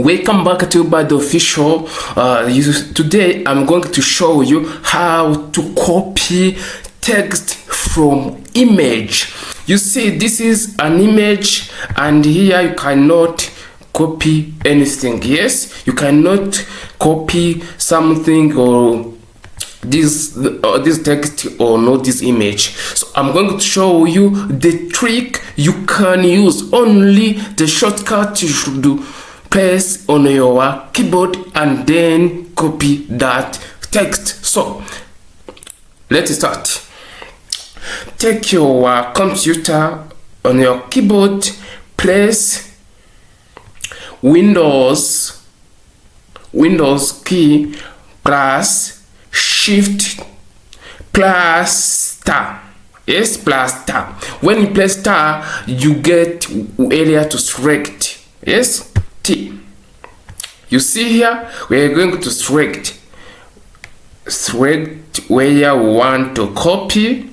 Welcome back to Ubalde official. Today I'm going to show you how to copy text from image. You see, this is an image, and here you cannot copy anything. Yes, you cannot copy something or this text or not this image. So I'm going to show you the trick you can use. Only the shortcut you should do. Press on your keyboard and then copy that text. So let's start. Take your computer, on your keyboard, press Windows key plus Shift plus star. Yes, plus star. When you press star, you get area to select. Yes. T. You see here, we are going to select where we want to copy.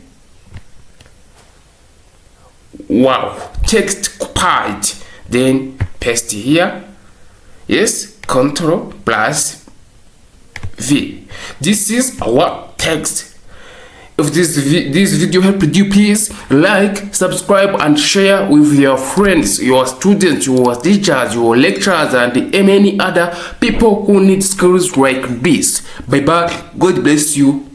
Wow, text copied. Then paste here. Yes, Control plus V. This is our text. If this video helped you, please like, subscribe, and share with your friends, your students, your teachers, your lecturers, and many other people who need skills like this. Bye bye. God bless you.